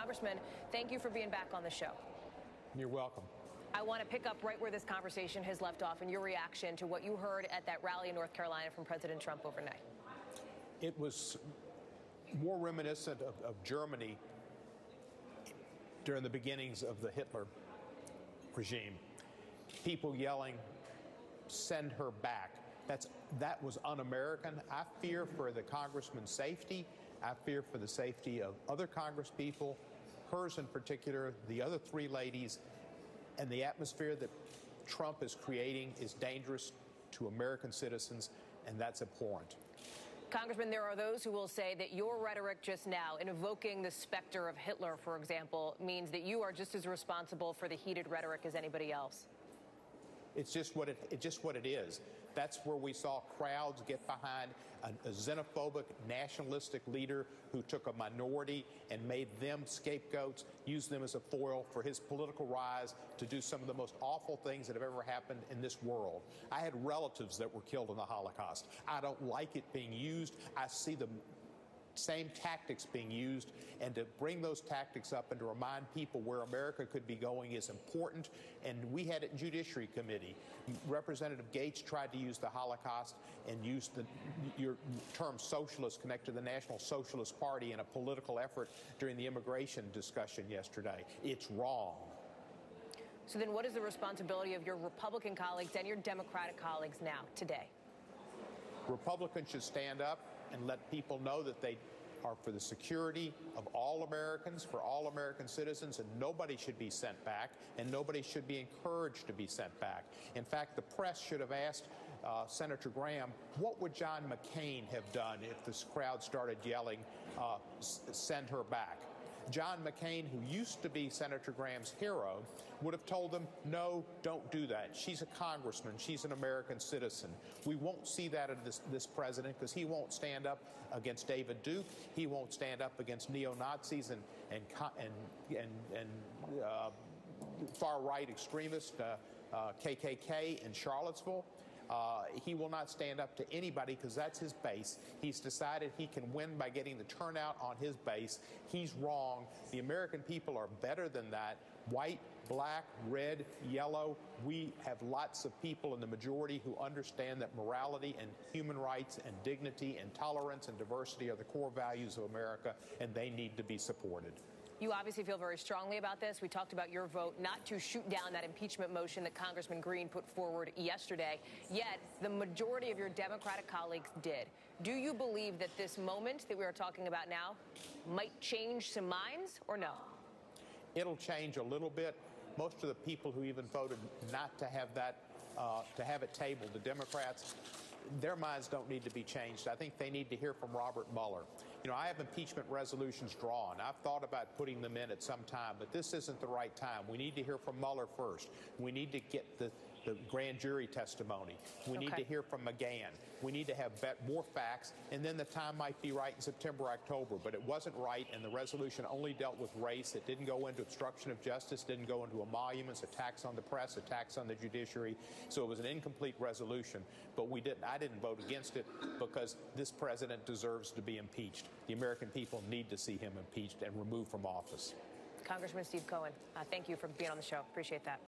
Congressman, thank you for being back on the show. You're welcome. I want to pick up right where this conversation has left off and your reaction to what you heard at that rally in North Carolina from President Trump overnight. It was more reminiscent of Germany during the beginnings of the Hitler regime. People yelling, "Send her back." That was un-American. I fear for the congressman's safety. I fear for the safety of other congresspeople, hers in particular, the other three ladies, and the atmosphere that Trump is creating is dangerous to American citizens, and that's abhorrent. Congressman, there are those who will say that your rhetoric just now, invoking the specter of Hitler, for example, means that you are just as responsible for the heated rhetoric as anybody else. It's just what it is. That's where we saw crowds get behind a xenophobic, nationalistic leader who took a minority and made them scapegoats, used them as a foil for his political rise to do some of the most awful things that have ever happened in this world. I had relatives that were killed in the Holocaust. I don't like it being used. I see the same tactics being used, and to bring those tactics up and to remind people where America could be going is important. And we had it in Judiciary Committee. Representative Gates tried to use the Holocaust and use your term socialist connected to the National Socialist Party in a political effort during the immigration discussion yesterday. It's wrong. So then what is the responsibility of your Republican colleagues and your Democratic colleagues now, today? Republicans should stand up and let people know that they are for the security of all Americans, for all American citizens, and nobody should be sent back, and nobody should be encouraged to be sent back. In fact, the press should have asked Senator Graham, what would John McCain have done if this crowd started yelling, send her back? John McCain, who used to be Senator Graham's hero, would have told them, no, don't do that. She's a congressman. She's an American citizen. We won't see that in this president because he won't stand up against David Duke. He won't stand up against neo-Nazis and far-right extremists, KKK in Charlottesville. He will not stand up to anybody because that's his base. He's decided he can win by getting the turnout on his base. He's wrong. The American people are better than that. White, black, red, yellow. We have lots of people in the majority who understand that morality and human rights and dignity and tolerance and diversity are the core values of America, and they need to be supported. You obviously feel very strongly about this. We talked about your vote not to shoot down that impeachment motion that Congressman Green put forward yesterday, yet the majority of your Democratic colleagues did. Do you believe that this moment that we are talking about now might change some minds, or no? It'll change a little bit. Most of the people who even voted not to have that, to have it tabled, the Democrats, their minds don't need to be changed. I think they need to hear from Robert Mueller. You know, I have impeachment resolutions drawn. I've thought about putting them in at some time, but this isn't the right time. We need to hear from Mueller first. We need to get the grand jury testimony. We need to hear from McGahn. We need to have more facts, and then the time might be right in September, October. But it wasn't right, and the resolution only dealt with race. It didn't go into obstruction of justice, didn't go into emoluments, attacks on the press, attacks on the judiciary. So it was an incomplete resolution. But I didn't vote against it because this president deserves to be impeached. The American people need to see him impeached and removed from office. Congressman Steve Cohen, thank you for being on the show. Appreciate that.